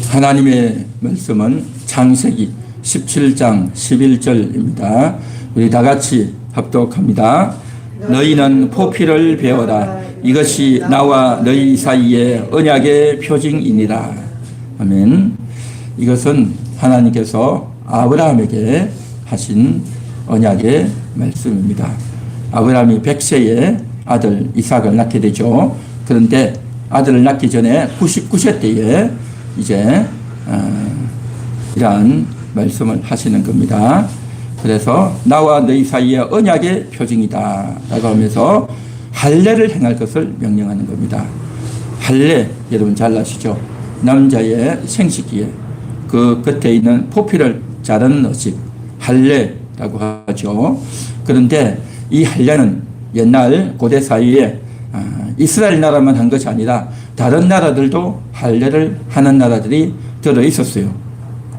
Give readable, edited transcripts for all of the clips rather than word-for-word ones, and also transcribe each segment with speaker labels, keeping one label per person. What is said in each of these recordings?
Speaker 1: 하나님의 말씀은 창세기 17장 11절입니다. 우리 다 같이 합독합니다. 너희는 포피를 배워라. 이것이 나와 너희 사이의 언약의 표징이니라. 아멘. 이것은 하나님께서 아브라함에게 하신 언약의 말씀입니다. 아브라함이 100세에 아들 이삭을 낳게 되죠. 그런데 아들을 낳기 전에 99세 때에 이제 이러한 말씀을 하시는 겁니다. 그래서 나와 너희 사이의 언약의 표징이다 라고 하면서 할례를 행할 것을 명령하는 겁니다. 할례 여러분 잘 아시죠? 남자의 생식기에 그 끝에 있는 포피를 자르는 의식 할례라고 하죠. 그런데 이 할례는 옛날 고대 사이에 이스라엘 나라만 한 것이 아니라 다른 나라들도 할례를 하는 나라들이 들어 있었어요.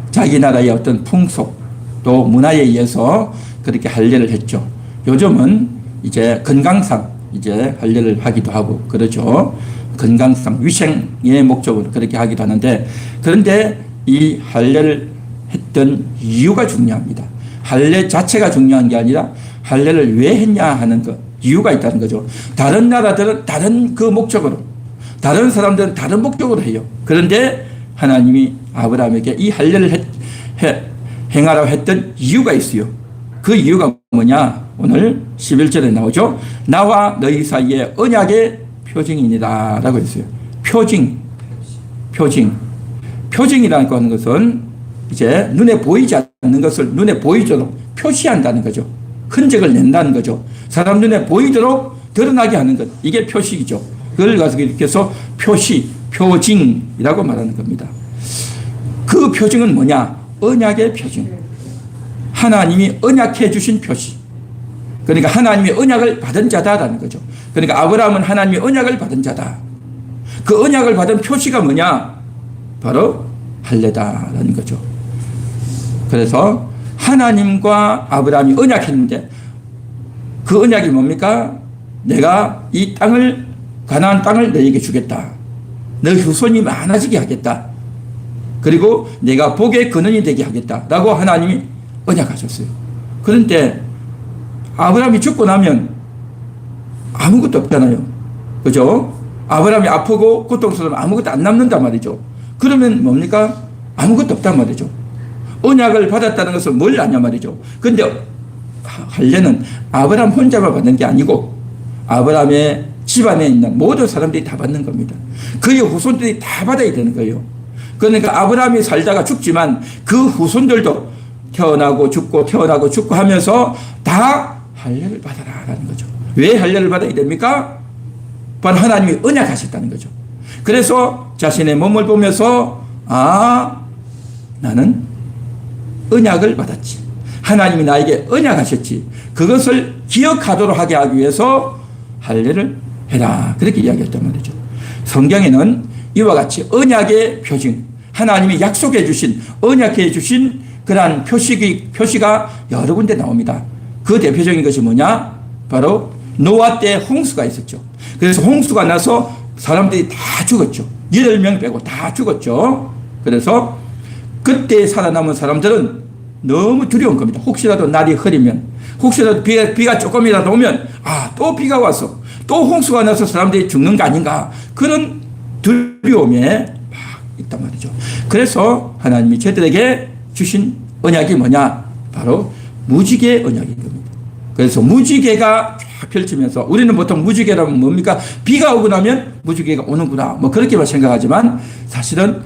Speaker 1: 자기 나라의 어떤 풍속 또 문화에 의해서 그렇게 할례를 했죠. 요즘은 이제 건강상 이제 할례를 하기도 하고 그러죠. 건강상 위생의 목적으로 그렇게 하기도 하는데, 그런데 이 할례를 했던 이유가 중요합니다. 할례 자체가 중요한 게 아니라 할례를 왜 했냐 하는 것, 이유가 있다는 거죠. 다른 나라들은 다른 그 목적으로, 다른 사람들은 다른 목적으로 해요. 그런데 하나님이 아브라함에게 이 할례를 행하라고 했던 이유가 있어요. 그 이유가 뭐냐? 오늘 11절에 나오죠. 나와 너희 사이에 언약의 표징이니라 라고 했어요. 표징이라고 하는 것은 이제 눈에 보이지 않는 것을 눈에 보이도록 표시한다는 거죠. 흔적을 낸다는 거죠. 사람 눈에 보이도록 드러나게 하는 것. 이게 표식이죠. 그걸 가지고 이렇게 해서 표징이라고 말하는 겁니다. 그 표징은 뭐냐? 언약의 표징. 하나님이 언약해 주신 표시. 그러니까 하나님의 언약을 받은 자다라는 거죠. 그러니까 아브라함은 하나님의 언약을 받은 자다. 그 언약을 받은 표시가 뭐냐? 바로 할례다라는 거죠. 그래서 하나님과 아브라함이 언약했는데 그 언약이 뭡니까? 내가 이 땅을, 가나안 땅을 너에게 주겠다. 너 후손이 많아지게 하겠다. 그리고 내가 복의 근원이 되게 하겠다라고 하나님이 언약하셨어요. 그런데 아브라함이 죽고 나면 아무것도 없잖아요. 그죠? 아브라함이 아프고 고통스러우면 아무것도 안 남는단 말이죠. 그러면 뭡니까? 아무것도 없단 말이죠. 언약을 받았다는 것은 뭘 아냐 말이죠. 그런데 할례는 아브라함 혼자만 받는 게 아니고 아브라함의 집안에 있는 모든 사람들이 다 받는 겁니다. 그의 후손들이 다 받아야 되는 거예요. 그러니까 아브라함이 살다가 죽지만 그 후손들도 태어나고 죽고 태어나고 죽고 하면서 다 할례를 받아라라는 거죠. 왜 할례를 받아야 됩니까? 바로 하나님이 언약하셨다는 거죠. 그래서 자신의 몸을 보면서 나는 언약을 받았지. 하나님이 나에게 언약하셨지. 그것을 기억하도록 하기 위해서 할례를 해라. 그렇게 이야기했단 말이죠. 성경에는 이와 같이 언약의 표징, 하나님이 약속해 주신, 언약해 주신 그러한 표시가 여러 군데 나옵니다. 그 대표적인 것이 뭐냐? 바로 노아 때 홍수가 있었죠. 그래서 홍수가 나서 사람들이 다 죽었죠. 8명 빼고 다 죽었죠. 그래서 그때 살아남은 사람들은 너무 두려운 겁니다. 혹시라도 날이 흐리면, 혹시라도 비가 조금이라도 오면 또 비가 와서 또 홍수가 나서 사람들이 죽는 거 아닌가, 그런 두려움에 막 있단 말이죠. 그래서 하나님이 저들에게 주신 언약이 뭐냐? 바로 무지개 언약인 겁니다. 그래서 무지개가 쫙 펼치면서, 우리는 보통 무지개라면 뭡니까? 비가 오고 나면 무지개가 오는구나, 뭐 그렇게만 생각하지만 사실은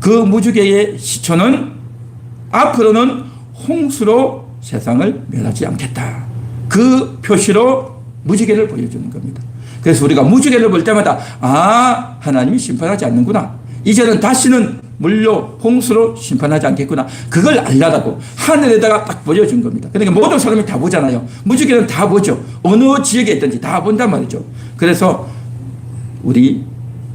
Speaker 1: 그 무지개의 시초는 앞으로는 홍수로 세상을 멸하지 않겠다. 그 표시로 무지개를 보여주는 겁니다. 그래서 우리가 무지개를 볼 때마다 하나님이 심판하지 않는구나. 이제는 다시는 물로 홍수로 심판하지 않겠구나. 그걸 알라라고 하늘에다가 딱 보여준 겁니다. 그러니까 모든 사람이 다 보잖아요. 무지개는 다 보죠. 어느 지역에 있든지 다 본단 말이죠. 그래서 우리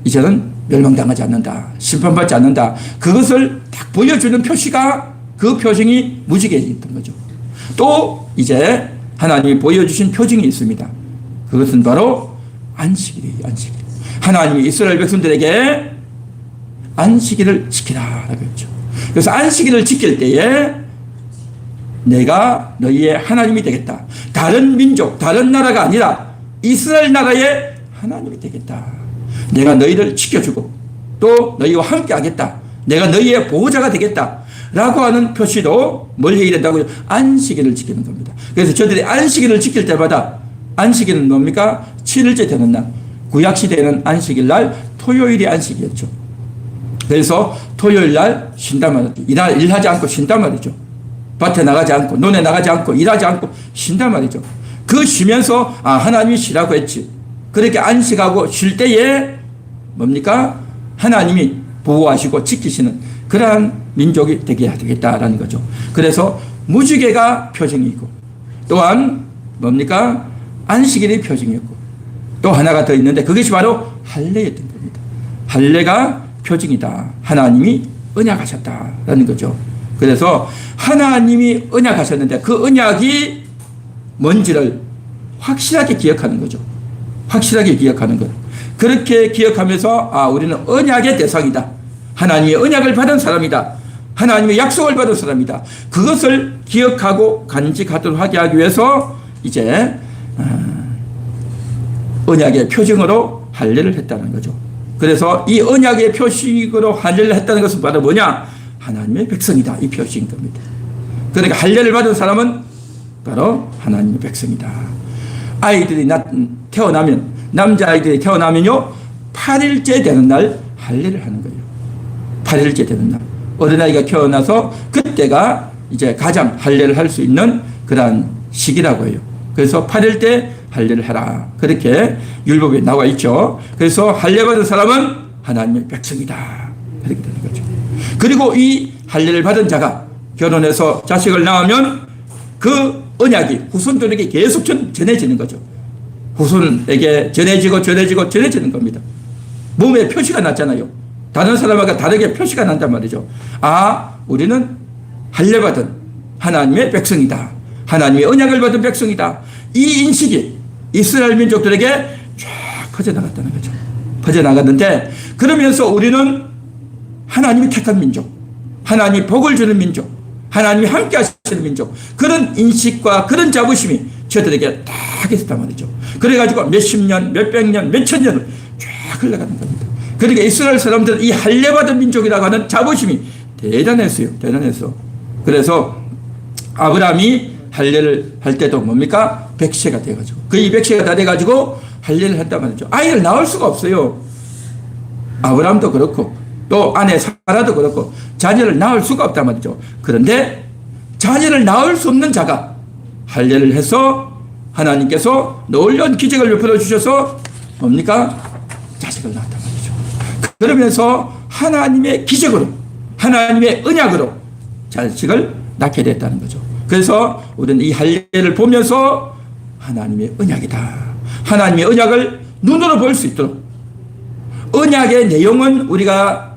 Speaker 1: 이제는 멸망당하지 않는다. 심판받지 않는다. 그것을 딱 보여주는 표시가, 그 표징이 무지개에 있던 거죠. 또 이제 하나님이 보여주신 표징이 있습니다. 그것은 바로 안식일이에요. 안식일. 하나님이 이스라엘 백성들에게 안식일을 지키라라고 했죠. 그래서 안식일을 지킬 때에 내가 너희의 하나님이 되겠다. 다른 민족, 다른 나라가 아니라 이스라엘 나라의 하나님이 되겠다. 내가 너희를 지켜주고 또 너희와 함께 하겠다. 내가 너희의 보호자가 되겠다. 라고 하는 표시로 뭘 해야 된다고요? 안식일을 지키는 겁니다. 그래서 저들이 안식일을 지킬 때마다 안식일은 뭡니까? 7일째 되는 날. 구약시대에는 안식일 날 토요일이 안식이었죠. 그래서 토요일 날 쉰단 말이죠. 일하지 않고 쉰단 말이죠. 밭에 나가지 않고 논에 나가지 않고 일하지 않고 쉰단 말이죠. 그 쉬면서 하나님이 쉬라고 했지. 그렇게 안식하고 쉴 때에 뭡니까? 하나님이 보호하시고 지키시는 그러한 민족이 되게 되겠다라는 거죠. 그래서 무지개가 표징이고 또한 뭡니까? 안식일이 표징이었고 또 하나가 더 있는데 그것이 바로 할례였던 겁니다. 할례가 표징이다. 하나님이 언약하셨다라는 거죠. 그래서 하나님이 언약하셨는데 그 언약이 뭔지를 확실하게 기억하는 거죠. 확실하게 기억하는 것. 그렇게 기억하면서 우리는 언약의 대상이다. 하나님의 언약을 받은 사람이다. 하나님의 약속을 받은 사람이다. 그것을 기억하고 간직하도록 하게 하기 위해서 이제 언약의 표징으로 할례를 했다는 거죠. 그래서 이 언약의 표식으로 할례를 했다는 것은 바로 뭐냐? 하나님의 백성이다. 이 표시인 겁니다. 그러니까 할례를 받은 사람은 바로 하나님의 백성이다. 아이들이 태어나면 남자아이들이 태어나면요 8일째 되는 날 할례를 하는 거예요. 8일째 되는 날 어린아이가 태어나서 그때가 이제 가장 할례를 할 수 있는 그러한 시기라고 해요. 그래서 8일 때 할례를 해라. 그렇게 율법에 나와 있죠. 그래서 할례 받은 사람은 하나님의 백성이다. 그렇게 되는 거죠. 그리고 이 할례를 받은 자가 결혼해서 자식을 낳으면 그 언약이 후손들에게 계속 전해지는 거죠. 후손에게 전해지는 겁니다. 몸에 표시가 났잖아요. 다른 사람과 다르게 표시가 난단 말이죠. 우리는 할례 받은 하나님의 백성이다. 하나님의 언약을 받은 백성이다. 이 인식이 이스라엘 민족들에게 쫙 퍼져나갔다는 거죠. 퍼져나갔는데 그러면서 우리는 하나님이 택한 민족, 하나님이 복을 주는 민족, 하나님이 함께 하시는 민족, 그런 인식과 그런 자부심이 저들에게 딱 있었단 말이죠. 그래가지고 몇십 년, 몇백 년, 몇천 년을 쫙 흘러가는 겁니다. 그러니까 이스라엘 사람들은 이 할례받은 민족이라고 하는 자부심이 대단했어요. 대단했어. 그래서 아브라함이 할례를 할 때도 뭡니까? 100세가 돼가지고 거의 100세가 다 돼가지고 할례를 했단 말이죠. 아이를 낳을 수가 없어요. 아브라함도 그렇고 또 아내 사라도 그렇고 자녀를 낳을 수가 없단 말이죠. 그런데 자녀를 낳을 수 없는 자가 할례를 해서 하나님께서 놀라운 기적을 베풀어 주셔서 뭡니까? 자식을 낳았단 말이죠. 그러면서 하나님의 기적으로 하나님의 언약으로 자식을 낳게 됐다는 거죠. 그래서 우리는 이 할례를 보면서 하나님의 언약이다. 하나님의 언약을 눈으로 볼 수 있도록 언약의 내용은 우리가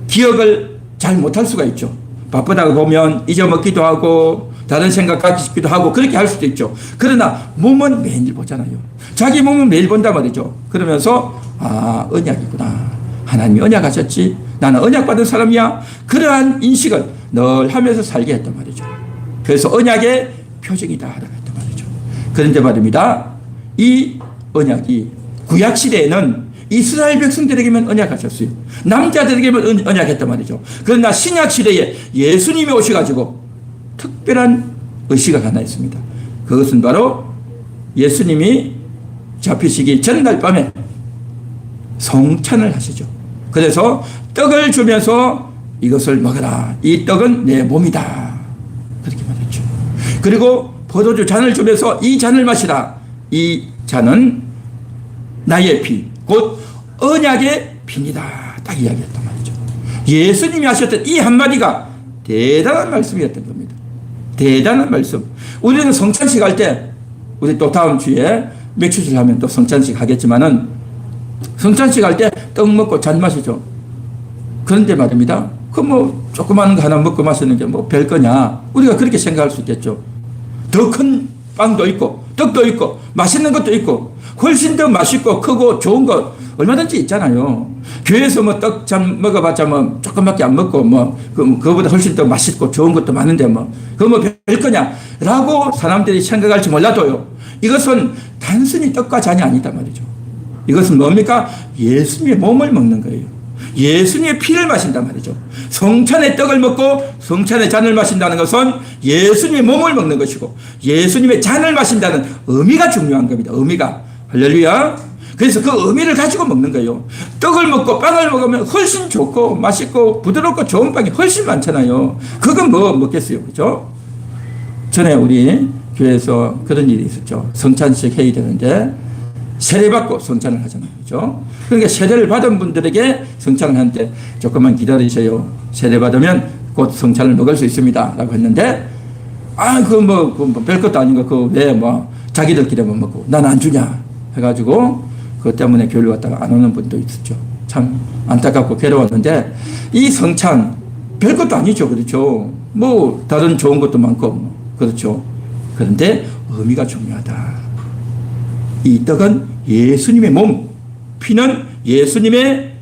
Speaker 1: 기억을 잘 못할 수가 있죠. 바쁘다고 보면 잊어먹기도 하고 다른 생각하기도 하고 그렇게 할 수도 있죠. 그러나 몸은 매일 보잖아요. 자기 몸은 매일 본단 말이죠. 그러면서 언약이구나. 하나님이 언약하셨지. 나는 언약받은 사람이야. 그러한 인식을 늘 하면서 살게 했단 말이죠. 그래서 언약의 표징이다 라고 했단 말이죠. 그런데 말입니다. 이 언약이 구약시대에는 이스라엘 백성들에게만 언약하셨어요. 남자들에게만 언약했단 말이죠. 그러나 신약시대에 예수님이 오셔가지고 특별한 의식가 하나 있습니다. 그것은 바로 예수님이 잡히시기 전날 밤에 성찬을 하시죠. 그래서 떡을 주면서 이것을 먹어라. 이 떡은 내 몸이다. 그렇게 말했죠. 그리고 포도주 잔을 주면서 이 잔을 마시라. 이 잔은 나의 피, 곧 언약의 피니다. 딱 이야기했단 말이죠. 예수님이 하셨던 이 한마디가 대단한 말씀이었던 겁니다. 대단한 말씀. 우리는 성찬식 할 때, 우리 또 다음 주에 며칠 하면 또 성찬식 하겠지만은, 성찬식 할 때 떡 먹고 잔 마시죠. 그런데 말입니다. 조그마한 거 하나 먹고 마시는 게 별 거냐. 우리가 그렇게 생각할 수 있겠죠. 더 큰 빵도 있고, 떡도 있고, 맛있는 것도 있고, 훨씬 더 맛있고 크고 좋은 거 얼마든지 있잖아요. 교회에서 뭐 떡참 먹어봤자 뭐 조금밖에 안 먹고 뭐 그거보다 훨씬 더 맛있고 좋은 것도 많은데 뭐 그거 뭐 별거냐라고 사람들이 생각할지 몰라도요. 이것은 단순히 떡과 잔이 아니다 말이죠. 이것은 뭡니까? 예수님의 몸을 먹는 거예요. 예수님의 피를 마신단 말이죠. 성찬의 떡을 먹고 성찬의 잔을 마신다는 것은 예수님의 몸을 먹는 것이고 예수님의 잔을 마신다는 의미가 중요한 겁니다. 의미가. 할렐루야. 그래서 그 의미를 가지고 먹는 거예요. 떡을 먹고 빵을 먹으면 훨씬 좋고 맛있고 부드럽고 좋은 빵이 훨씬 많잖아요. 그건 뭐 먹겠어요. 그죠? 전에 우리 교회에서 그런 일이 있었죠. 성찬식 회의 되는데 세례받고 성찬을 하잖아요. 그죠? 그러니까 세례를 받은 분들에게 성찬을 하는데 조금만 기다리세요. 세례받으면 곧 성찬을 먹을 수 있습니다. 라고 했는데 그거 별것도 아닌 거 그거 왜 뭐 자기들끼리만 먹고 난 안 주냐 해가지고 그것 때문에 교회를 왔다가 안 오는 분도 있었죠. 참 안타깝고 괴로웠는데 이 성찬 별것도 아니죠. 그렇죠. 뭐 다른 좋은 것도 많고 그렇죠. 그런데 의미가 중요하다. 이 떡은 예수님의 몸, 피는 예수님의,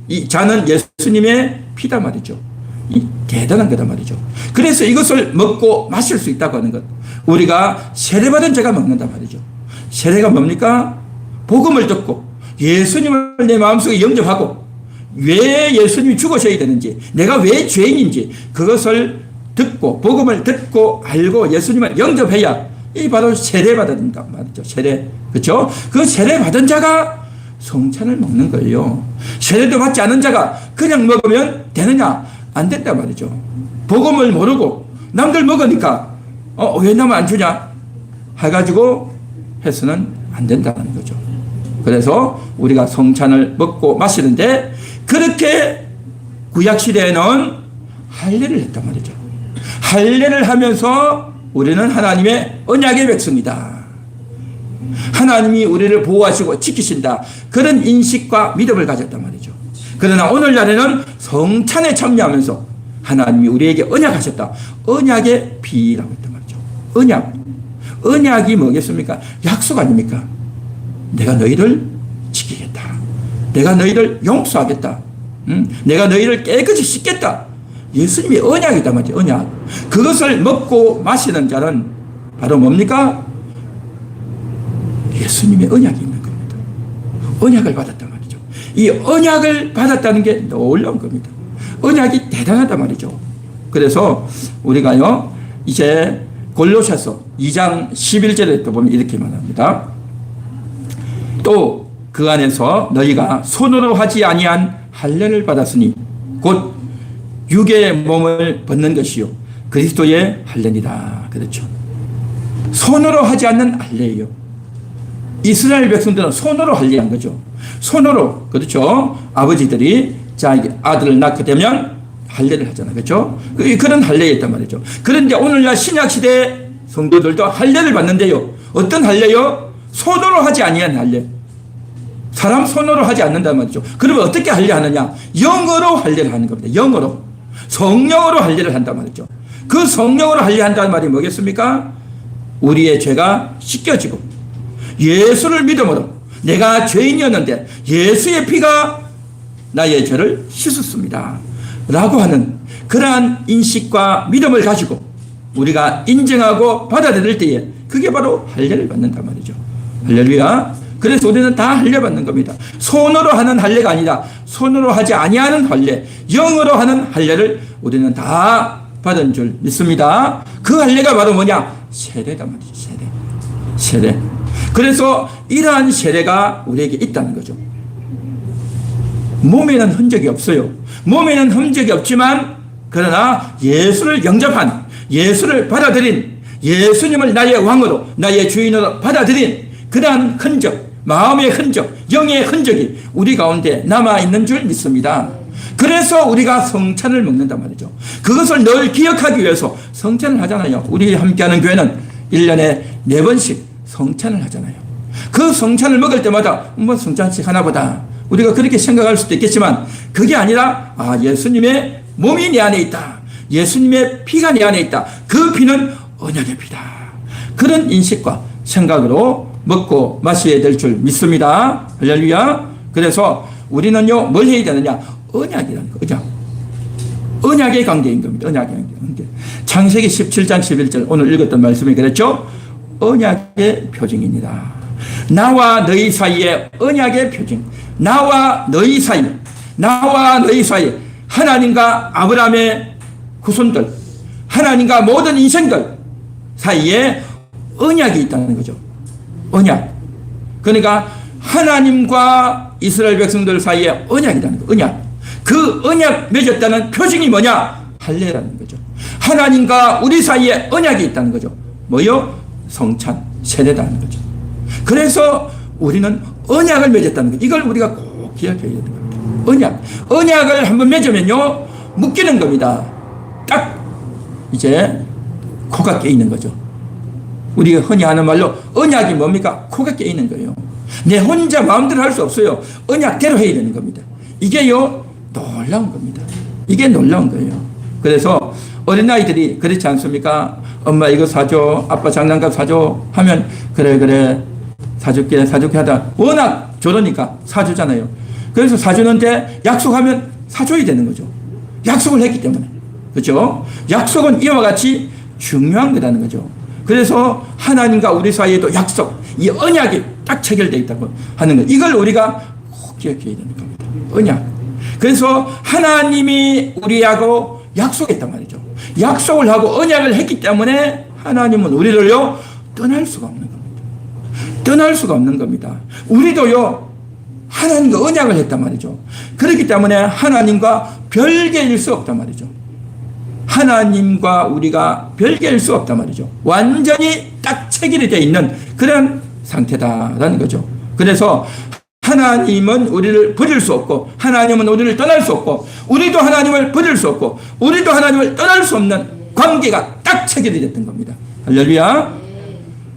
Speaker 1: 이 잔은 예수님의 피다 말이죠. 이 대단한 거다 말이죠. 그래서 이것을 먹고 마실 수 있다고 하는 것. 우리가 세례받은 자가 먹는다 말이죠. 세례가 뭡니까? 복음을 듣고 예수님을 내 마음속에 영접하고 왜 예수님이 죽으셔야 되는지, 내가 왜 죄인인지 그것을 듣고 복음을 듣고 알고 예수님을 영접해야 이 바로 세례받은다 말이죠. 세례. 그렇죠? 그 세례받은 자가 성찬을 먹는 거예요. 세례도 받지 않은 자가 그냥 먹으면 되느냐? 안 된다 말이죠. 복음을 모르고 남들 먹으니까 왜 나만 안 주냐? 해가지고 해서는 안 된다는 거죠. 그래서 우리가 성찬을 먹고 마시는데 그렇게 구약시대에는 할례를 했단 말이죠. 할례를 하면서 우리는 하나님의 언약의 백성이다. 하나님이 우리를 보호하시고 지키신다. 그런 인식과 믿음을 가졌단 말이죠. 그러나 오늘날에는 성찬에 참여하면서 하나님이 우리에게 언약하셨다. 언약의 피라고 했단 말이죠. 언약. 언약이 뭐겠습니까? 약속 아닙니까? 내가 너희를 지키겠다. 내가 너희를 용서하겠다. 내가 너희를 깨끗이 씻겠다. 예수님이 언약이단 말이죠. 언약. 그것을 먹고 마시는 자는 바로 뭡니까? 예수님의 언약이 있는 겁니다. 언약을 받았단 말이죠. 이 언약을 받았다는 게 놀라운 겁니다. 언약이 대단하단 말이죠. 그래서 우리가요, 이제 골로새서 2장 11절에 또 보면 이렇게 말합니다. 또 그 안에서 너희가 손으로 하지 아니한 할례를 받았으니 곧 육의 몸을 벗는 것이요 그리스도의 할례니라. 그렇죠. 손으로 하지 않는 할례예요. 이스라엘 백성들은 손으로 할례한 거죠. 손으로. 그렇죠. 아버지들이 자기 아들을 낳게 되면 할례를 하잖아요. 그렇죠. 그런 할례였단 말이죠. 그런데 오늘날 신약시대 성도들도 할례를 받는데요. 어떤 할례요? 손으로 하지 아니한 할례. 사람 손으로 하지 않는단 말이죠. 그러면 어떻게 할례하느냐? 영어로 할례를 하는 겁니다. 영어로. 성령으로 할례를 한단 말이죠. 그 성령으로 할례한다는 말이 뭐겠습니까? 우리의 죄가 씻겨지고 예수를 믿음으로 내가 죄인이었는데 예수의 피가 나의 죄를 씻었습니다. 라고 하는 그러한 인식과 믿음을 가지고 우리가 인정하고 받아들일 때에 그게 바로 할례를 받는단 말이죠. 할렐루야. 그래서 우리는 다 할례 받는 겁니다. 손으로 하는 할례가 아니라 손으로 하지 아니하는 할례, 영으로 하는 할례를 우리는 다 받은 줄 믿습니다. 그 할례가 바로 뭐냐? 세례단 말이죠. 세례. 그래서 이러한 세례가 우리에게 있다는 거죠. 몸에는 흔적이 없어요. 몸에는 흔적이 없지만 그러나 예수를 영접한, 예수를 받아들인, 예수님을 나의 왕으로, 나의 주인으로 받아들인 그러한 흔적, 마음의 흔적, 영의 흔적이 우리 가운데 남아있는 줄 믿습니다. 그래서 우리가 성찬을 먹는단 말이죠. 그것을 늘 기억하기 위해서 성찬을 하잖아요. 우리 함께하는 교회는 1년에 4번씩 성찬을 하잖아요. 그 성찬을 먹을 때마다 뭐 성찬식 하나보다 우리가 그렇게 생각할 수도 있겠지만 그게 아니라 예수님의 몸이 내 안에 있다. 예수님의 피가 내 안에 있다. 그 피는 언약의 피다. 그런 인식과 생각으로 먹고 마셔야 될 줄 믿습니다. 할렐루야. 그래서 우리는요, 뭘 해야 되느냐? 언약이라는 거, 언약. 언약의 관계인 겁니다. 언약의 관계. 창세기 17장 11절 오늘 읽었던 말씀이 그랬죠? 언약의 표징입니다. 나와 너희 사이에 언약의 표징. 나와 너희 사이에 하나님과 아브라함의 후손들, 하나님과 모든 인생들 사이에 언약이 있다는 거죠. 언약. 그러니까 하나님과 이스라엘 백성들 사이에 언약이라는 거. 언약. 그 언약 맺었다는 표징이 뭐냐? 할례라는 거죠. 하나님과 우리 사이에 언약이 있다는 거죠. 뭐요? 성찬, 세례다는 거죠. 그래서 우리는 언약을 맺었다는 거죠. 이걸 우리가 꼭 기억해야 되는 겁니다. 언약을 한번 맺으면요, 묶이는 겁니다. 딱 이제 코가 깨있는 거죠. 우리가 흔히 하는 말로 언약이 뭡니까? 코가 깨있는 거예요. 내 혼자 마음대로 할 수 없어요. 언약대로 해야 되는 겁니다. 이게요, 놀라운 겁니다. 이게 놀라운 거예요. 그래서 어린아이들이 그렇지 않습니까? 엄마 이거 사줘, 아빠 장난감 사줘 하면 그래 사줄게 하다 워낙 저러니까 사주잖아요. 그래서 사주는데 약속하면 사줘야 되는 거죠. 약속을 했기 때문에. 그렇죠? 약속은 이와 같이 중요한 거라는 거죠. 그래서 하나님과 우리 사이에도 약속, 이 언약이 딱 체결되어 있다고 하는 거. 이걸 우리가 꼭 기억해야 되는 겁니다. 언약. 그래서 하나님이 우리하고 약속했단 말이죠. 약속을 하고 언약을 했기 때문에 하나님은 우리를요, 떠날 수가 없는 겁니다. 떠날 수가 없는 겁니다. 우리도요, 하나님과 언약을 했단 말이죠. 그렇기 때문에 하나님과 별개일 수 없단 말이죠. 하나님과 우리가 별개일 수 없단 말이죠. 완전히 딱 체결이 되어 있는 그런 상태다라는 거죠. 그래서 하나님은 우리를 버릴 수 없고, 하나님은 우리를 떠날 수 없고, 우리도 하나님을 버릴 수 없고, 우리도 하나님을 떠날 수 없는 관계가 딱 체결이 됐던 겁니다. 할렐루야.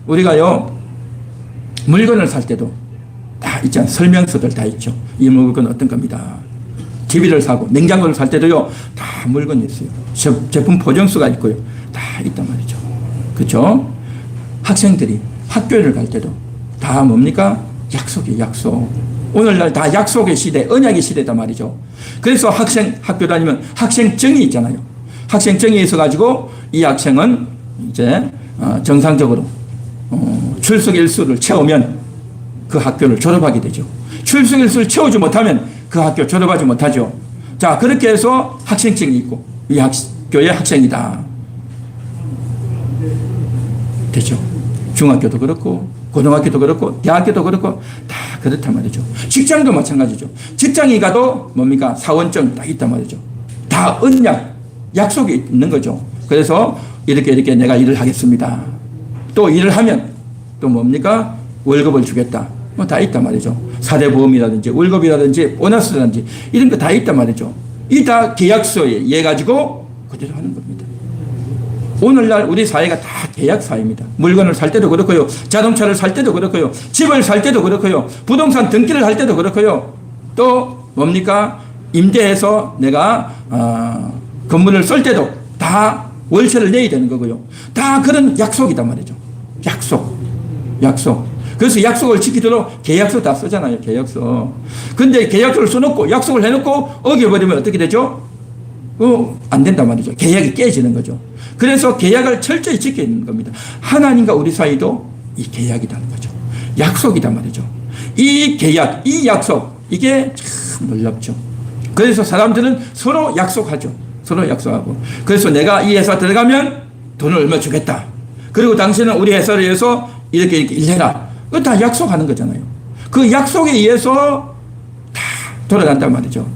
Speaker 1: 우리가요, 물건을 살 때도 다 있잖아요. 설명서들 다 있죠. 이 물건은 어떤 겁니다. TV를 사고 냉장고를 살 때도요, 다 물건이 있어요. 제품 보증서가 있고요. 다 있단 말이죠. 그렇죠? 학생들이 학교를 갈 때도 다 뭡니까? 약속이에요. 약속. 오늘날 다 약속의 시대, 언약의 시대다 말이죠. 그래서 학교 다니면 학생증이 있잖아요. 학생증이 있어가지고 이 학생은 이제 정상적으로 출석 일수를 채우면 그 학교를 졸업하게 되죠. 출석 일수를 채우지 못하면 그 학교 졸업하지 못하죠. 자, 그렇게 해서 학생증이 있고 이 학교의 학생이다. 되죠. 중학교도 그렇고 고등학교도 그렇고 대학교도 그렇고 다 그렇단 말이죠. 직장도 마찬가지죠. 직장에 가도 뭡니까? 사원증 딱 있단 말이죠. 다 언약, 약속이 있는 거죠. 그래서 이렇게 내가 일을 하겠습니다. 또 일을 하면 또 뭡니까? 월급을 주겠다. 뭐 다 있단 말이죠. 사대보험이라든지 월급이라든지 보너스라든지 이런 거 다 있단 말이죠. 이 다 계약서에 의해 가지고 그대로 하는 겁니다. 오늘날 우리 사회가 다 계약 사회입니다. 물건을 살 때도 그렇고요. 자동차를 살 때도 그렇고요. 집을 살 때도 그렇고요. 부동산 등기를 할 때도 그렇고요. 또 뭡니까? 임대해서 내가 건물을 쓸 때도 다 월세를 내야 되는 거고요. 다 그런 약속이단 말이죠. 약속. 그래서 약속을 지키도록 계약서 다 쓰잖아요. 계약서. 근데 계약서를 써놓고 약속을 해놓고 어겨버리면 어떻게 되죠? 안 된단 말이죠. 계약이 깨지는 거죠. 그래서 계약을 철저히 지켜야 하는 겁니다. 하나님과 우리 사이도 이 계약이라는 거죠. 약속이란 말이죠. 이 계약, 이 약속, 이게 참 놀랍죠. 그래서 사람들은 서로 약속하죠. 서로 약속하고. 그래서 내가 이 회사 들어가면 돈을 얼마 주겠다. 그리고 당신은 우리 회사를 위해서 이렇게 일해라. 그거 다 약속하는 거잖아요. 그 약속에 의해서 다 돌아간단 말이죠.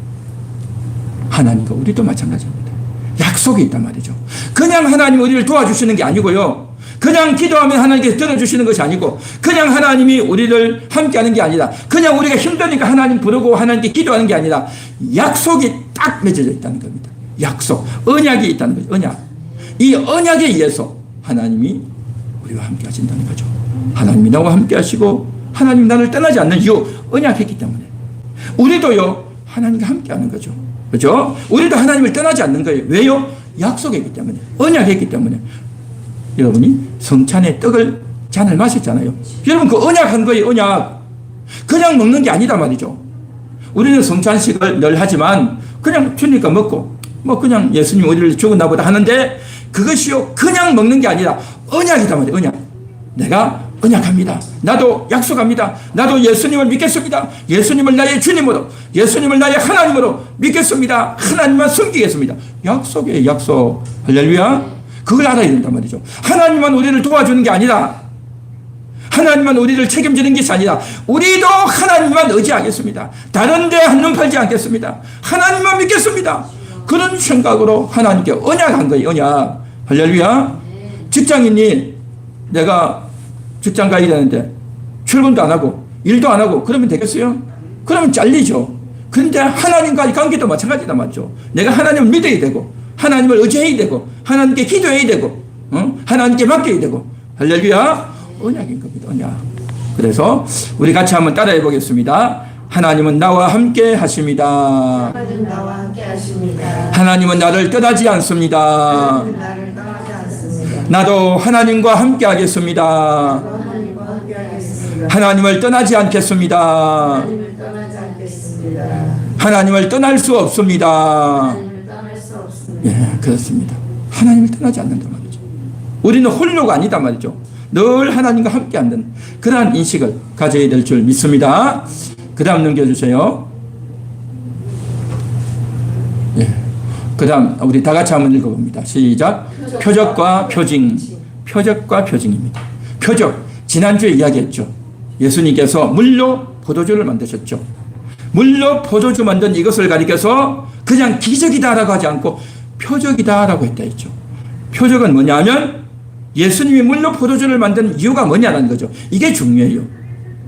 Speaker 1: 하나님과 우리도 마찬가지입니다. 약속이 있단 말이죠. 그냥 하나님이 우리를 도와주시는 게 아니고요. 그냥 기도하면 하나님께서 들어주시는 것이 아니고, 그냥 하나님이 우리를 함께하는 게 아니라, 그냥 우리가 힘드니까 하나님 부르고 하나님께 기도하는 게 아니라 약속이 딱 맺어져 있다는 겁니다. 약속, 언약이 있다는 거죠. 언약. 이 언약에 의해서 하나님이 우리와 함께 하신다는 거죠. 하나님이 나와 함께 하시고 하나님이 나를 떠나지 않는 이유, 언약했기 때문에 우리도요 하나님과 함께 하는 거죠. 그렇죠? 우리도 하나님을 떠나지 않는 거예요. 왜요? 약속했기 때문에, 언약했기 때문에. 여러분이 성찬의 떡을 잔을 마셨잖아요. 여러분 그 언약한 거예요. 언약. 그냥 먹는 게 아니다 말이죠. 우리는 성찬식을 늘 하지만 그냥 주니까 먹고 뭐 그냥 예수님 우리를 죽었나 보다 하는데 그것이요 그냥 먹는 게 아니라 언약이다 말이에요. 언약. 내가 언약합니다. 나도 약속합니다. 나도 예수님을 믿겠습니다. 예수님을 나의 주님으로, 예수님을 나의 하나님으로 믿겠습니다. 하나님만 섬기겠습니다. 약속이에요. 약속. 할렐루야. 그걸 알아야 된단 말이죠. 하나님만 우리를 도와주는 게 아니라, 하나님만 우리를 책임지는 것이 아니라 우리도 하나님만 의지하겠습니다. 다른 데 한눈 팔지 않겠습니다. 하나님만 믿겠습니다. 그런 생각으로 하나님께 언약한 거예요. 언약. 할렐루야. 직장인이 내가 직장 가야 되는데 출근도 안 하고 일도 안 하고 그러면 되겠어요? 그러면 잘리죠. 그런데 하나님과의 관계도 마찬가지다 맞죠? 내가 하나님을 믿어야 되고 하나님을 의지해야 되고 하나님께 기도해야 되고 하나님께 맡겨야 되고 할렐루야. 언약인 겁니다. 언약. 그래서 우리 같이 한번 따라해 보겠습니다. 하나님은 나와 함께 하십니다. 하나님은 나를 떠나지 않습니다. 나도 하나님과 함께 하겠습니다. 하나님을 떠나지 않겠습니다. 하나님을 떠날 수 없습니다. 예, 그렇습니다. 하나님을 떠나지 않는단 말이죠. 우리는 홀로가 아니다 말이죠. 늘 하나님과 함께 하는 그러한 인식을 가져야 될 줄 믿습니다. 그 다음 넘겨주세요. 예. 그 다음 우리 다 같이 한번 읽어봅니다. 시작. 표적과 표징. 표적과 표징입니다. 표적. 지난주에 이야기했죠. 예수님께서 물로 포도주를 만드셨죠. 물로 포도주 만든 이것을 가리켜서 그냥 기적이다라고 하지 않고 표적이다라고 했다 했죠. 표적은 뭐냐면 예수님이 물로 포도주를 만든 이유가 뭐냐라는 거죠. 이게 중요해요.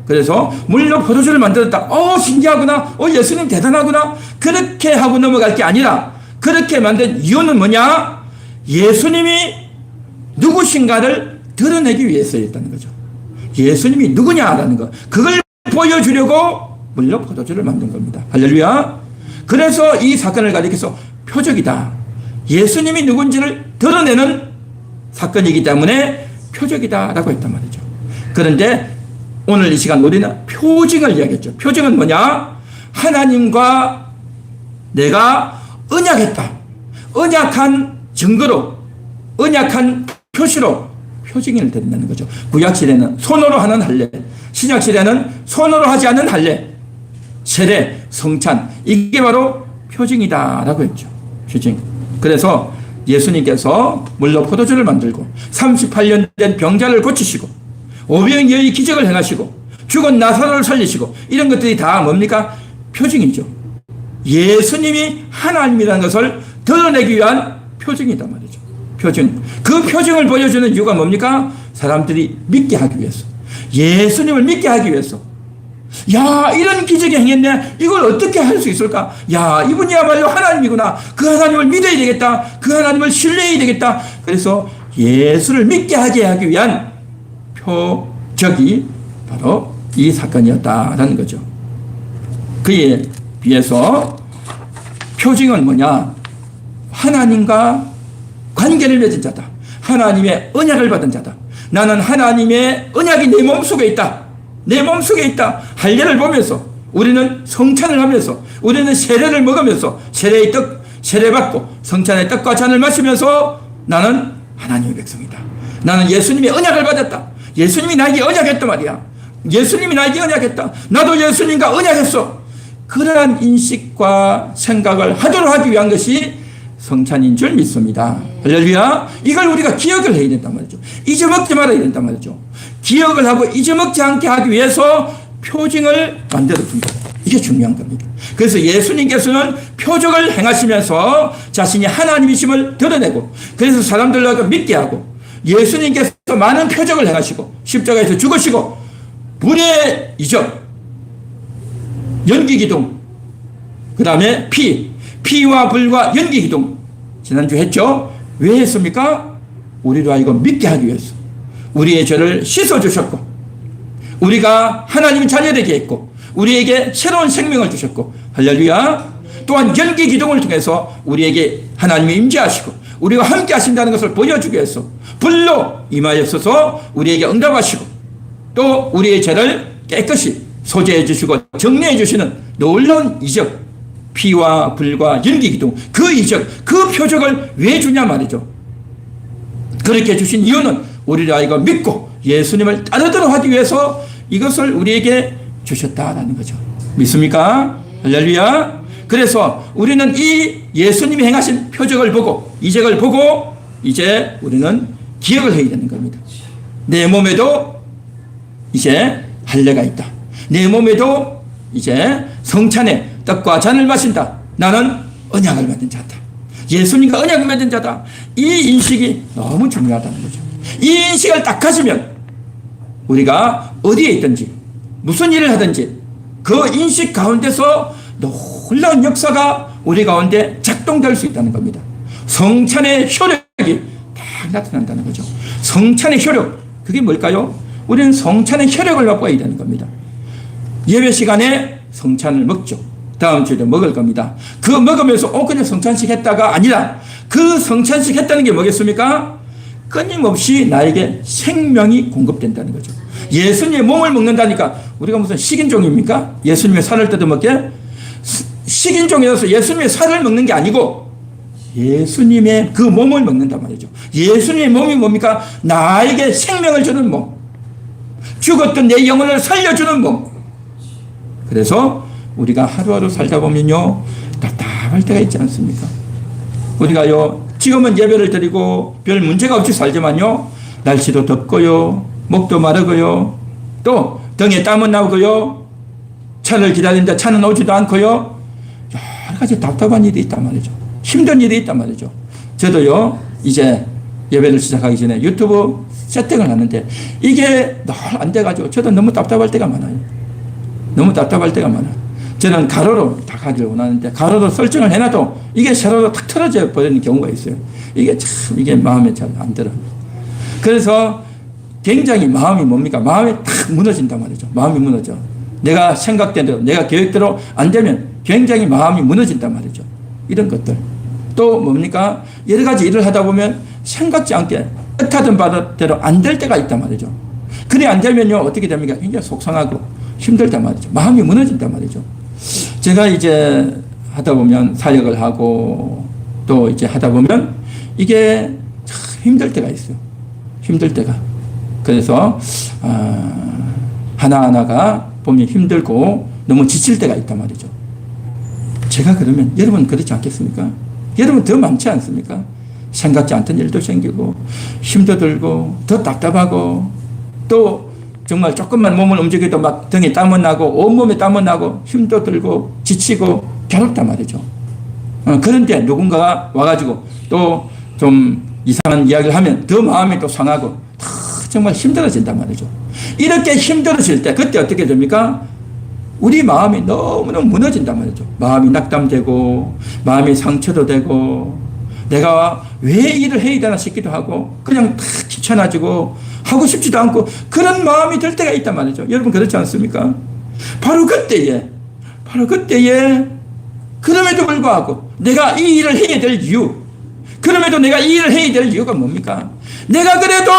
Speaker 1: 그래서 물로 포도주를 만들었다. 신기하구나. 예수님 대단하구나. 그렇게 하고 넘어갈 게 아니라 그렇게 만든 이유는 뭐냐? 예수님이 누구신가를 드러내기 위해서였다는 거죠. 예수님이 누구냐라는 거. 그걸 보여주려고 물로 포도주를 만든 겁니다. 할렐루야. 그래서 이 사건을 가리켜서 표적이다. 예수님이 누군지를 드러내는 사건이기 때문에 표적이다라고 했단 말이죠. 그런데 오늘 이 시간 우리는 표징을 이야기했죠. 표징은 뭐냐? 하나님과 내가 언약했다. 언약한 증거로, 언약한 표시로 표징을 드린다는 거죠. 구약시대는 손으로 하는 할례, 신약시대는 손으로 하지 않는 할례, 세례, 성찬, 이게 바로 표징이다라고 했죠. 표징. 그래서 예수님께서 물로 포도주를 만들고 38년 된 병자를 고치시고 오병이어의 기적을 행하시고 죽은 나사로를 살리시고 이런 것들이 다 뭡니까? 표징이죠. 예수님이 하나님이라는 것을 드러내기 위한 표징이단 말이죠. 표징. 그 표징을 보여주는 이유가 뭡니까? 사람들이 믿게 하기 위해서. 예수님을 믿게 하기 위해서. 야, 이런 기적이 행했네. 이걸 어떻게 할 수 있을까? 야, 이분이야말로 하나님이구나. 그 하나님을 믿어야 되겠다. 그 하나님을 신뢰해야 되겠다. 그래서 예수를 믿게 하기 위한 표적이 바로 이 사건이었다라는 거죠. 그에 비해서 표징은 뭐냐? 하나님과 관계를 맺은 자다. 하나님의 언약을 받은 자다. 나는 하나님의 언약이 내 몸속에 있다. 내 몸속에 있다. 할례를 보면서 우리는 성찬을 하면서 우리는 세례를 먹으면서 세례의 떡, 세례받고 성찬의 떡과 잔을 마시면서 나는 하나님의 백성이다. 나는 예수님의 언약을 받았다. 예수님이 나에게 언약했단 말이야. 예수님이 나에게 언약했다. 나도 예수님과 언약했어. 그러한 인식과 생각을 하도록 하기 위한 것이 성찬인 줄 믿습니다. 할렐루야. 이걸 우리가 기억을 해야 된단 말이죠. 잊어먹지 말아야 된단 말이죠. 기억을 하고 잊어먹지 않게 하기 위해서 표징을 만들어줍니다. 이게 중요한 겁니다. 그래서 예수님께서는 표적을 행하시면서 자신이 하나님이심을 드러내고 그래서 사람들과 믿게 하고 예수님께서 많은 표적을 행하시고 십자가에서 죽으시고 불의 이적, 연기기둥, 그 다음에 피와 불과 연기기둥 지난주 했죠. 왜 했습니까? 우리로 하여금 믿게 하기 위해서 우리의 죄를 씻어주셨고 우리가 하나님 자녀되게 했고 우리에게 새로운 생명을 주셨고 할렐루야. 또한 연기 기둥을 통해서 우리에게 하나님이 임재하시고 우리가 함께 하신다는 것을 보여주기 위해서 불로 임하였어서 우리에게 응답하시고 또 우리의 죄를 깨끗이 소재해 주시고 정리해 주시는 놀라운 이적, 피와 불과 연기 기둥, 그 이적, 그 표적을 왜 주냐 말이죠. 그렇게 주신 이유는 우리를 아이가 믿고 예수님을 따르도록 하기 위해서 이것을 우리에게 주셨다라는 거죠. 믿습니까? 할렐루야. 그래서 우리는 이 예수님이 행하신 표적을 보고 이적을 보고 이제 우리는 기억을 해야 되는 겁니다. 내 몸에도 이제 할례가 있다. 내 몸에도 이제 성찬의 떡과 잔을 마신다. 나는 언약을 맺은 자다. 예수님과 언약을 맺은 자다. 이 인식이 너무 중요하다는 거죠. 이 인식을 딱 가지면 우리가 어디에 있든지 무슨 일을 하든지 그 인식 가운데서 놀라운 역사가 우리 가운데 작동될 수 있다는 겁니다. 성찬의 효력이 딱 나타난다는 거죠. 성찬의 효력, 그게 뭘까요? 우리는 성찬의 효력을 맛봐야 되는 겁니다. 예배 시간에 성찬을 먹죠. 다음 주에도 먹을 겁니다. 그 먹으면서 그냥 성찬식 했다가 아니라 그 성찬식 했다는 게 뭐겠습니까? 끊임없이 나에게 생명이 공급된다는 거죠. 예수님의 몸을 먹는다니까 우리가 무슨 식인종입니까? 예수님의 살을 뜯어먹게? 식인종이어서 예수님의 살을 먹는 게 아니고 예수님의 그 몸을 먹는단 말이죠. 예수님의 몸이 뭡니까? 나에게 생명을 주는 몸. 죽었던 내 영혼을 살려주는 몸. 그래서 우리가 하루하루 살다 보면요 답답할 때가 있지 않습니까? 우리가요 지금은 예배를 드리고 별 문제가 없이 살지만요 날씨도 덥고요 목도 마르고요 또 등에 땀은 나고요 차를 기다리는데 차는 오지도 않고요 여러 가지 답답한 일이 있단 말이죠. 힘든 일이 있단 말이죠. 저도요 이제 예배를 시작하기 전에 유튜브 세팅을 하는데 이게 늘 안 돼가지고 저도 너무 답답할 때가 많아요. 너무 답답할 때가 많아요. 저는 가로로 딱 하기를 원하는데 가로로 설정을 해놔도 이게 세로로 탁 틀어져 버리는 경우가 있어요. 이게 참 이게 마음에 잘 안 들어요. 그래서 굉장히 마음이 뭡니까? 마음이 탁 무너진단 말이죠. 마음이 무너져. 내가 생각대로 내가 계획대로 안 되면 굉장히 마음이 무너진단 말이죠. 이런 것들. 또 뭡니까? 여러 가지 일을 하다 보면 생각지 않게 뜻하던 바대로 안 될 때가 있단 말이죠. 그래 안 되면요 어떻게 됩니까? 굉장히 속상하고 힘들단 말이죠. 마음이 무너진단 말이죠. 제가 이제 하다 보면 사역을 하고 또 이제 하다 보면 이게 참 힘들 때가 있어요. 힘들 때가. 그래서 하나하나가 보면 힘들고 너무 지칠 때가 있단 말이죠. 제가 그러면 여러분 그렇지 않겠습니까? 여러분 더 많지 않습니까? 생각지 않던 일도 생기고 힘도 들고 더 답답하고 또 정말 조금만 몸을 움직여도 막 등에 땀은 나고 온몸에 땀은 나고 힘도 들고 지치고 괴롭단 말이죠. 그런데 누군가가 와가지고 또 좀 이상한 이야기를 하면 더 마음이 또 상하고 정말 힘들어진단 말이죠. 이렇게 힘들어질 때 그때 어떻게 됩니까? 우리 마음이 너무너무 무너진단 말이죠. 마음이 낙담되고 마음이 상처도 되고 내가 왜 일을 해야 되나 싶기도 하고 그냥 다 귀찮아지고 하고 싶지도 않고 그런 마음이 들 때가 있단 말이죠. 여러분 그렇지 않습니까? 바로 그때에 그럼에도 불구하고 내가 이 일을 해야 될 이유, 그럼에도 내가 이 일을 해야 될 이유가 뭡니까? 내가 그래도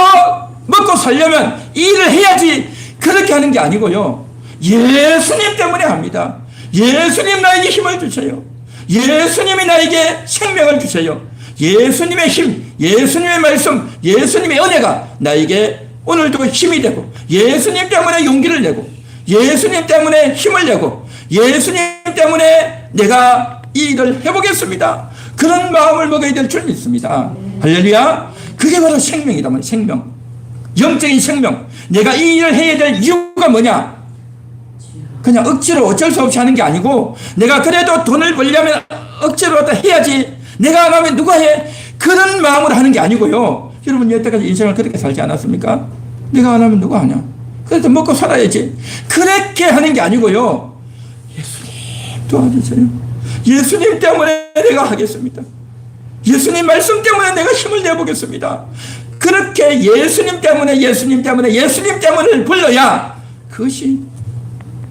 Speaker 1: 먹고 살려면 이 일을 해야지 그렇게 하는 게 아니고요. 예수님 때문에 합니다. 예수님 나에게 힘을 주세요. 예수님이 나에게 생명을 주세요. 예수님의 힘, 예수님의 말씀, 예수님의 은혜가 나에게 오늘도 힘이 되고 예수님 때문에 용기를 내고 예수님 때문에 힘을 내고 예수님 때문에 내가 이 일을 해보겠습니다. 그런 마음을 먹어야 될 줄 믿습니다. 할렐루야. 그게 바로 생명이다 말이야. 생명. 영적인 생명. 내가 이 일을 해야 될 이유가 뭐냐? 그냥 억지로 어쩔 수 없이 하는 게 아니고 내가 그래도 돈을 벌려면 억지로 해야지 내가 안 하면 누가 해? 그런 마음으로 하는 게 아니고요. 여러분 여태까지 인생을 그렇게 살지 않았습니까? 내가 안 하면 누가 하냐? 그래도 먹고 살아야지. 그렇게 하는 게 아니고요. 예수님 도와주세요. 예수님 때문에 내가 하겠습니다. 예수님 말씀 때문에 내가 힘을 내보겠습니다. 그렇게 예수님 때문을 불러야 그것이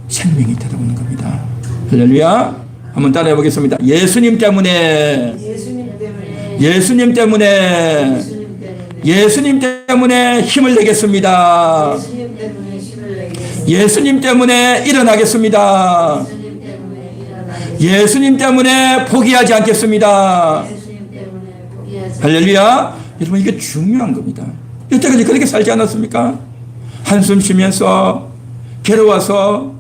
Speaker 1: 생명이 되어오는 겁니다. 할렐루야. 한번 따라해 보겠습니다. 예수님 때문에,
Speaker 2: 예수님 때문에,
Speaker 1: 예수님 때문에,
Speaker 2: 예수님 때문에,
Speaker 1: 예수님 때문에 힘을 내겠습니다.
Speaker 2: 예수님 때문에 힘을 내겠습니다.
Speaker 1: 예수님 때문에 일어나겠습니다.
Speaker 2: 예수님 때문에 일어나겠습니다.
Speaker 1: 예수님 때문에 포기하지 않겠습니다.
Speaker 2: 예수님 때문에 포기하지
Speaker 1: 할렐루야. 여러분, 이게 중요한 겁니다. 여태까지 그렇게 살지 않았습니까? 한숨 쉬면서 괴로워서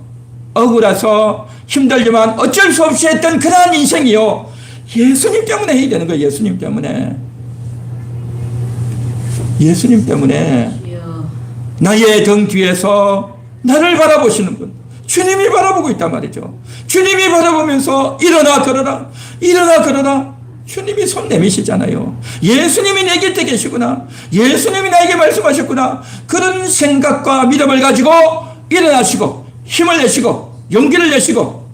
Speaker 1: 억울해서 힘들지만 어쩔 수 없이 했던 그러한 인생이요, 예수님 때문에 해야 되는 거예요. 예수님 때문에. 예수님 때문에.
Speaker 2: 주여.
Speaker 1: 나의 등 뒤에서 나를 바라보시는 분, 주님이 바라보고 있단 말이죠. 주님이 바라보면서 일어나 걸어라, 일어나 걸어라. 주님이 손 내미시잖아요. 예수님이 내 곁에 계시구나, 예수님이 나에게 말씀하셨구나. 그런 생각과 믿음을 가지고 일어나시고 힘을 내시고 용기를 내시고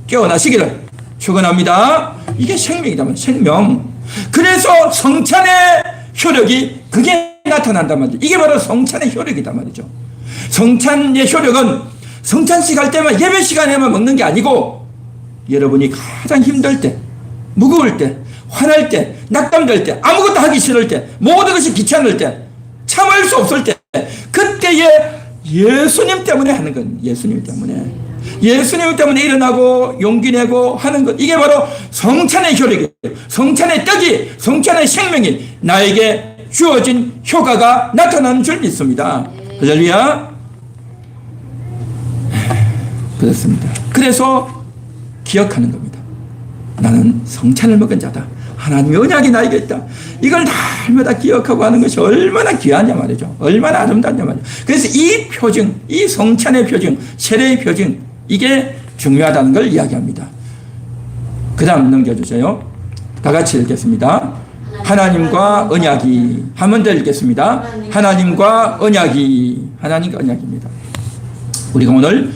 Speaker 1: 깨어나시기를 축원합니다. 이게 생명이다, 생명. 그래서 성찬의 효력이 그게 나타난단 말이죠. 이게 바로 성찬의 효력이단 말이죠. 성찬의 효력은 성찬식 할 때만, 예배 시간에만 먹는 게 아니고, 여러분이 가장 힘들 때, 무거울 때, 화날 때, 낙담될 때, 아무것도 하기 싫을 때, 모든 것이 귀찮을 때, 참을 수 없을 때, 그때에 예수님 때문에 하는 건, 예수님 때문에. 예수님 때문에 일어나고 용기 내고 하는 것, 이게 바로 성찬의 효력이에요. 성찬의 떡이, 성찬의 생명이 나에게 주어진 효과가 나타나는 줄 믿습니다. 할렐루야. 그렇습니다. 그래서 기억하는 겁니다. 나는 성찬을 먹은 자다. 하나님의 언약이 나에게 있다. 이걸 날마다 기억하고 하는 것이 얼마나 귀하냐 말이죠. 얼마나 아름답냐 말이죠. 그래서 이 표징, 이 성찬의 표징, 세례의 표징, 이게 중요하다는 걸 이야기합니다. 그 다음 넘겨주세요. 다 같이 읽겠습니다. 하나님과 언약이. 한 번 더 읽겠습니다. 하나님과 언약이. 하나님과 언약입니다. 우리가 오늘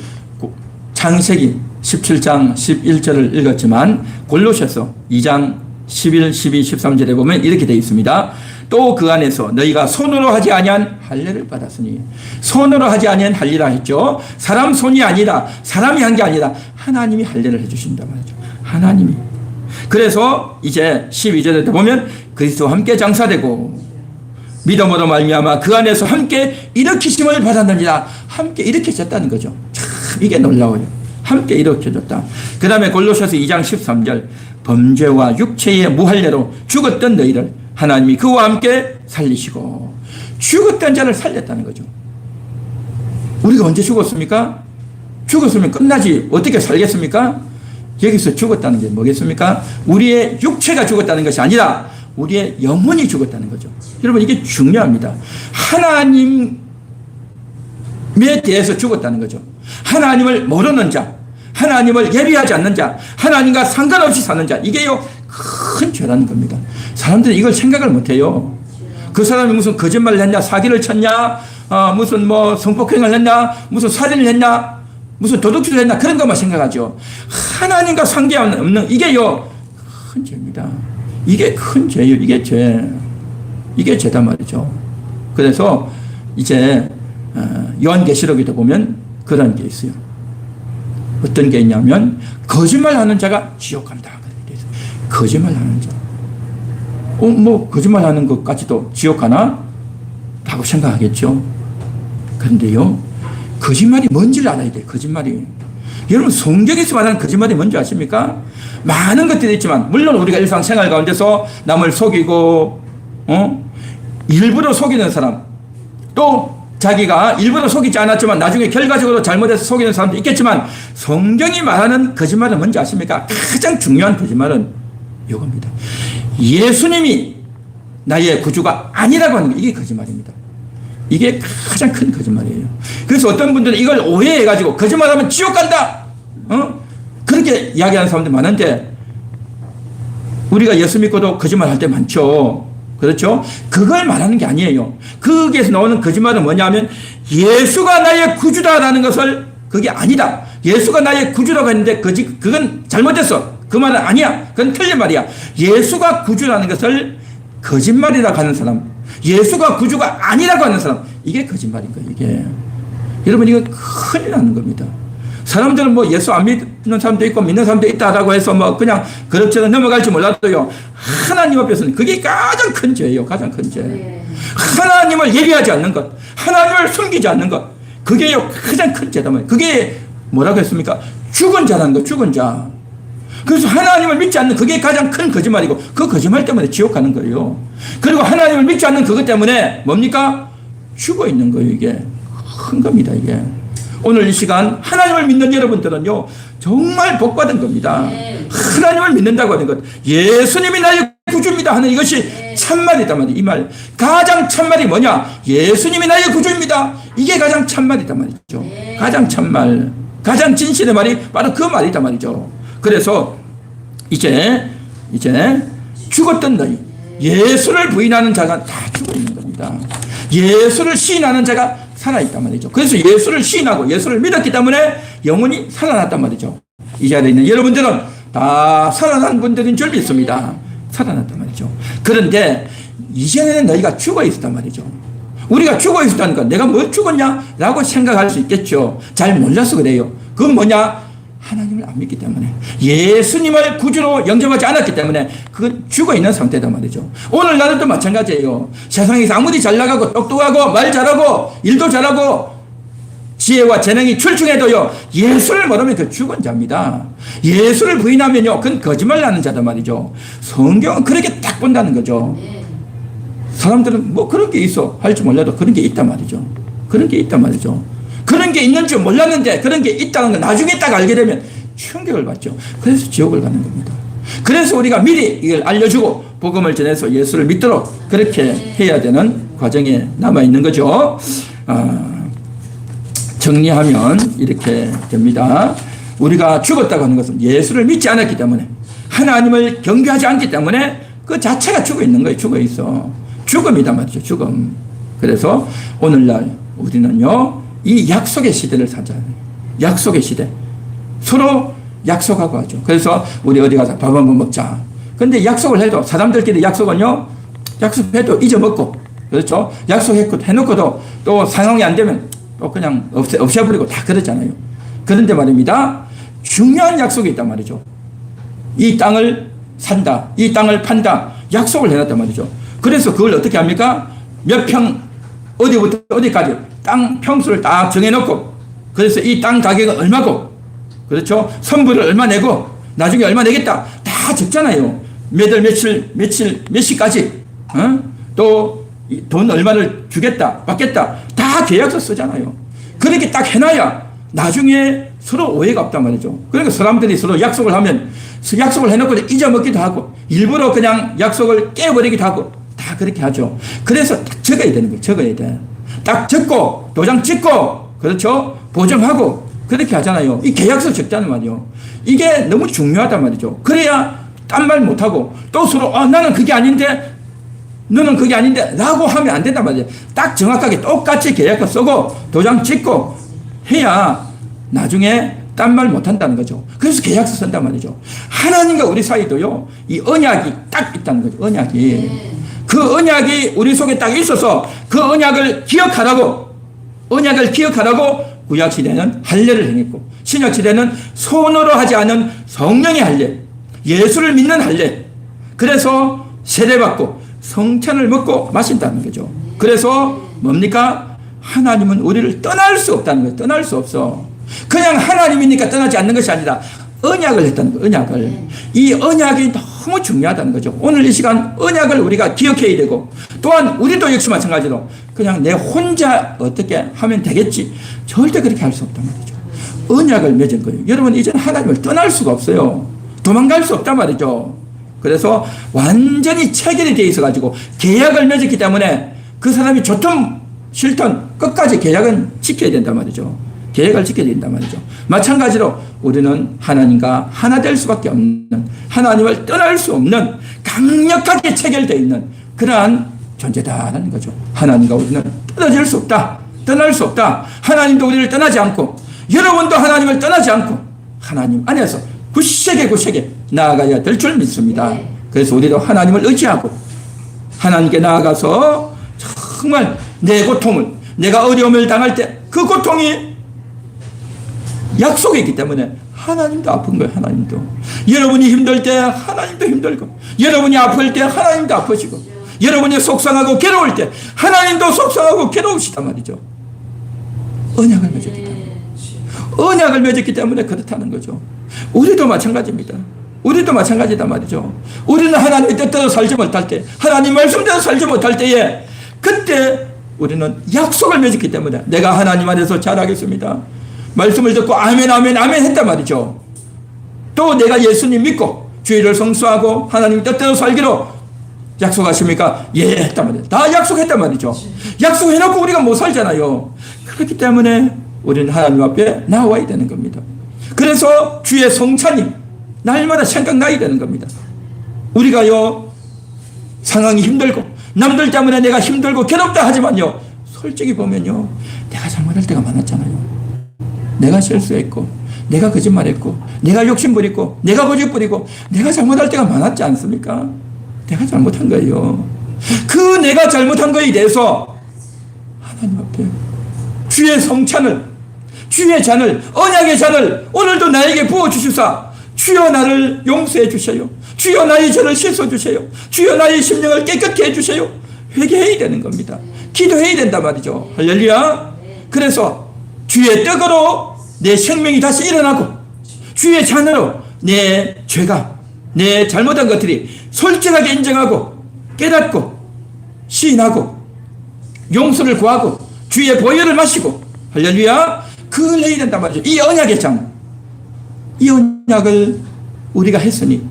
Speaker 1: 창세기 17장 11절을 읽었지만 골로새서 2장 11, 12, 13절에 보면 이렇게 되어 있습니다. 또 그 안에서 너희가 손으로 하지 아니한 할례를 받았으니. 손으로 하지 아니한 할례라 했죠. 사람 손이 아니라, 사람이 한 게 아니라 하나님이 할례를 해주신단 말이죠. 하나님이. 그래서 이제 12절에 보면 그리스도와 함께 장사되고 믿음으로 말미암아 그 안에서 함께 일으키심을 받았느니라. 함께 일으켜졌다는 거죠. 참 이게 놀라워요. 함께 일으켜졌다. 그 다음에 골로새서 2장 13절 범죄와 육체의 무할례로 죽었던 너희를 하나님이 그와 함께 살리시고. 죽었던 자를 살렸다는 거죠. 우리가 언제 죽었습니까? 죽었으면 끝나지 어떻게 살겠습니까? 여기서 죽었다는 게 뭐겠습니까? 우리의 육체가 죽었다는 것이 아니라 우리의 영혼이 죽었다는 거죠. 여러분, 이게 중요합니다. 하나님에 대해서 죽었다는 거죠. 하나님을 모르는 자, 하나님을 예비하지 않는 자, 하나님과 상관없이 사는 자, 이게요 큰 죄라는 겁니다. 사람들이 이걸 생각을 못해요. 그 사람이 무슨 거짓말을 했냐, 사기를 쳤냐, 무슨 뭐 성폭행을 했냐, 무슨 살인을 했냐, 무슨 도둑질을 했나, 그런 것만 생각하죠. 하나님과 상관없는 이게요 큰 죄입니다. 이게 큰 죄예요. 이게 죄. 이게 죄다 말이죠. 그래서 이제 요한계시록에도 보면 그런 게 있어요. 어떤 게 있냐면 거짓말하는 자가 지옥 간다. 거짓말하는 자. 뭐 거짓말하는 것까지도 지옥 가나? 라고 생각하겠죠. 그런데요, 거짓말이 뭔지를 알아야 돼요. 거짓말이. 여러분, 성경에서 말하는 거짓말이 뭔지 아십니까? 많은 것들이 있지만, 물론 우리가 일상생활 가운데서 남을 속이고, 일부러 속이는 사람, 또 자기가 일부러 속이지 않았지만 나중에 결과적으로 잘못해서 속이는 사람도 있겠지만, 성경이 말하는 거짓말은 뭔지 아십니까? 가장 중요한 거짓말은 이겁니다. 예수님이 나의 구주가 아니라고 하는 게 이게 거짓말입니다. 이게 가장 큰 거짓말이에요. 그래서 어떤 분들은 이걸 오해해가지고 거짓말하면 지옥 간다! 그렇게 이야기하는 사람들 많은데, 우리가 예수 믿고도 거짓말할 때 많죠. 그렇죠? 그걸 말하는 게 아니에요. 거기에서 나오는 거짓말은 뭐냐면 예수가 나의 구주다라는 것을, 그게 아니다. 예수가 나의 구주라고 했는데 그건 잘못됐어. 그 말은 아니야. 그건 틀린 말이야. 예수가 구주라는 것을 거짓말이라고 하는 사람, 예수가 구주가 아니라고 하는 사람, 이게 거짓말인 거예요. 이게. 여러분, 이거 큰일 나는 겁니다. 사람들은 뭐 예수 안 믿는 사람도 있고 믿는 사람도 있다라고 해서 뭐 그냥 그럭저럭 넘어갈지 몰라도요. 하나님 앞에서는 그게 가장 큰 죄예요. 가장 큰 죄.
Speaker 2: 네.
Speaker 1: 하나님을 예배하지 않는 것, 하나님을 숨기지 않는 것, 그게요 가장 큰 죄다 말이에요. 그게 뭐라고 했습니까? 죽은 자라는 거, 죽은 자. 그래서 하나님을 믿지 않는 그게 가장 큰 거짓말이고 그 거짓말 때문에 지옥 가는 거예요. 그리고 하나님을 믿지 않는 그것 때문에 뭡니까? 죽어 있는 거예요. 이게 큰 겁니다. 이게 오늘 이 시간 하나님을 믿는 여러분들은요 정말 복받은 겁니다.
Speaker 2: 네.
Speaker 1: 하나님을 믿는다고 하는 것, 예수님이 나의 구주입니다 하는 이것이 참말이다 말이에요. 이 말 가장 참말이 뭐냐? 예수님이 나의 구주입니다. 이게 가장 참말이다 말이죠. 가장 참말, 가장 진실의 말이 바로 그 말이다 말이죠. 그래서 이제 죽었던 너희, 예수를 부인하는 자가 다 죽어 있는 겁니다. 예수를 시인하는 자가 살아있단 말이죠. 그래서 예수를 시인하고 예수를 믿었기 때문에 영혼이 살아났단 말이죠. 이 자리에 있는 여러분들은 다 살아난 분들인 줄 믿습니다. 살아났단 말이죠. 그런데 이전에는 너희가 죽어 있었단 말이죠. 우리가 죽어 있었다니까 내가 뭐 죽었냐라고 생각할 수 있겠죠. 잘 몰라서 그래요. 그건 뭐냐? 하나님을 안 믿기 때문에, 예수님을 구주로 영접하지 않았기 때문에 그건 죽어있는 상태단 말이죠. 오늘날도 마찬가지예요. 세상에서 아무리 잘 나가고 똑똑하고 말 잘하고 일도 잘하고 지혜와 재능이 출중해도요 예수를 모르면 그 죽은 자입니다. 예수를 부인하면요 그건 거짓말 하는 자단 말이죠. 성경은 그렇게 딱 본다는 거죠. 사람들은 뭐 그런 게 있어 할지 몰라도 그런 게 있단 말이죠. 그런 게 있단 말이죠. 그런 게 있는 줄 몰랐는데 그런 게 있다는 거 나중에 딱 알게 되면 충격을 받죠. 그래서 지옥을 가는 겁니다. 그래서 우리가 미리 이걸 알려주고 복음을 전해서 예수를 믿도록 그렇게 해야 되는 과정에 남아있는 거죠. 정리하면 이렇게 됩니다. 우리가 죽었다고 하는 것은 예수를 믿지 않았기 때문에, 하나님을 경배하지 않기 때문에 그 자체가 죽어 있는 거예요. 죽어 있어. 죽음이다 말이죠. 죽음. 그래서 오늘날 우리는요 이 약속의 시대를 살잖아요. 약속의 시대. 서로 약속하고 하죠. 그래서 우리 어디 가서 밥 한번 먹자. 근데 약속을 해도 사람들끼리 약속은요 약속해도 잊어먹고, 그렇죠? 약속해놓고도 또 상황이 안 되면 또 그냥 없애버리고 다 그러잖아요. 그런데 말입니다, 중요한 약속이 있단 말이죠. 이 땅을 산다, 이 땅을 판다, 약속을 해놨단 말이죠. 그래서 그걸 어떻게 합니까? 몇 평 어디부터 어디까지 땅 평수를 딱 정해놓고, 그래서 이 땅 가격은 얼마고, 그렇죠? 선불을 얼마 내고 나중에 얼마 내겠다 다 적잖아요. 몇 월 며칠 몇 시까지, 또 돈 얼마를 주겠다 받겠다 다 계약서 쓰잖아요. 그렇게 딱 해놔야 나중에 서로 오해가 없단 말이죠. 그러니까 사람들이 서로 약속을 하면 약속을 해놓고 잊어먹기도 하고 일부러 그냥 약속을 깨버리기도 하고 다 그렇게 하죠. 그래서 딱 적어야 되는 거예요. 적어야 돼. 딱 적고 도장 찍고, 그렇죠? 보정하고 그렇게 하잖아요. 이 계약서 적자는 말이요. 이게 너무 중요하단 말이죠. 그래야 딴 말 못하고 또 서로 나는 그게 아닌데 너는 그게 아닌데 라고 하면 안 된단 말이에요. 딱 정확하게 똑같이 계약서 쓰고 도장 찍고 해야 나중에 딴 말 못한다는 거죠. 그래서 계약서 쓴단 말이죠. 하나님과 우리 사이도요 이 언약이 딱 있다는 거죠. 언약이. 그 언약이 우리 속에 딱 있어서 그 언약을 기억하라고 구약시대는 할례를 행했고, 신약시대는 손으로 하지 않은 성령의 할례, 예수를 믿는 할례, 그래서 세례받고 성찬을 먹고 마신다는 거죠. 그래서 뭡니까? 하나님은 우리를 떠날 수 없다는 거예요. 떠날 수 없어. 그냥 하나님이니까 떠나지 않는 것이 아니라 언약을 했다는 거예요. 언약을. 이 언약이 너무 중요하다는 거죠. 오늘 이 시간 언약을 우리가 기억해야 되고, 또한 우리도 역시 마찬가지로 그냥 내 혼자 어떻게 하면 되겠지, 절대 그렇게 할 수 없단 말이죠. 언약을 맺은 거예요. 여러분 이제는 하나님을 떠날 수가 없어요. 도망갈 수 없단 말이죠. 그래서 완전히 체결이 되어 있어가지고 계약을 맺었기 때문에 그 사람이 좋든 싫든 끝까지 계약은 지켜야 된단 말이죠. 계획을 지켜야 된단 말이죠. 마찬가지로 우리는 하나님과 하나 될 수밖에 없는, 하나님을 떠날 수 없는 강력하게 체결되어 있는 그러한 존재다라는 거죠. 하나님과 우리는 떠날 수 없다. 떠날 수 없다. 하나님도 우리를 떠나지 않고 여러분도 하나님을 떠나지 않고 하나님 안에서 굳세게 나아가야 될 줄 믿습니다. 그래서 우리도 하나님을 의지하고 하나님께 나아가서 정말 내 고통을, 내가 어려움을 당할 때 그 고통이 약속이 있기 때문에 하나님도 아픈 거예요. 하나님도. 여러분이 힘들 때 하나님도 힘들고, 여러분이 아플 때 하나님도 아프시고, 여러분이 속상하고 괴로울 때 하나님도 속상하고 괴로우시단 말이죠. 언약을 맺었기 때문에. 언약을 맺었기 때문에 그렇다는 거죠. 우리도 마찬가지입니다. 우리도 마찬가지단 말이죠. 우리는 하나님의 뜻대로 살지 못할 때, 하나님 말씀대로 살지 못할 때에, 그때 우리는 약속을 맺었기 때문에 내가 하나님 안에서 잘하겠습니다. 말씀을 듣고 아멘 아멘 아멘 했단 말이죠. 또 내가 예수님 믿고 주의를 성수하고 하나님 뜻대로 살기로 약속하십니까? 예 했단 말이에요. 다 약속했단 말이죠. 약속해놓고 우리가 못 살잖아요. 그렇기 때문에 우리는 하나님 앞에 나와야 되는 겁니다. 그래서 주의 성찬이 날마다 생각나야 되는 겁니다. 우리가요, 상황이 힘들고 남들 때문에 내가 힘들고 괴롭다 하지만요, 솔직히 보면요, 내가 잘못할 때가 많았잖아요. 내가 실수했고, 내가 거짓말했고, 내가 욕심부리고, 내가 고집부리고, 내가 잘못할 때가 많았지 않습니까? 내가 잘못한 거예요. 그 내가 잘못한 거에 대해서 하나님 앞에 주의 성찬을, 주의 잔을, 언약의 잔을 오늘도 나에게 부어주시사, 주여 나를 용서해 주세요. 주여 나의 죄를 씻어 주세요. 주여 나의 심령을 깨끗게 해 주세요. 회개해야 되는 겁니다. 기도해야 된단 말이죠. 할렐루야. 그래서 주의 떡으로 내 생명이 다시 일어나고, 주의 잔으로 내 죄가, 내 잘못한 것들이 솔직하게 인정하고 깨닫고 시인하고 용서를 구하고 주의 보혈을 마시고, 할렐루야, 그걸 해야 된단 말이죠. 이 언약의 잔, 이 언약을 우리가 했으니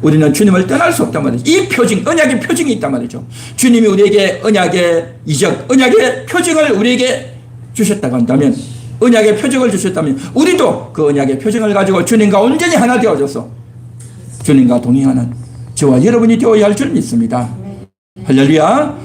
Speaker 1: 우리는 주님을 떠날 수 없단 말이죠. 이 표징, 언약의 표징이 있단 말이죠. 주님이 우리에게 언약의 이적, 언약의 표징을 우리에게 주셨다고 한다면, 언약의 표징을 주셨다면 우리도 그 언약의 표징을 가지고 주님과 온전히 하나 되어져서 주님과 동행하는 저와 여러분이 되어야 할 줄 믿습니다. 할렐루야.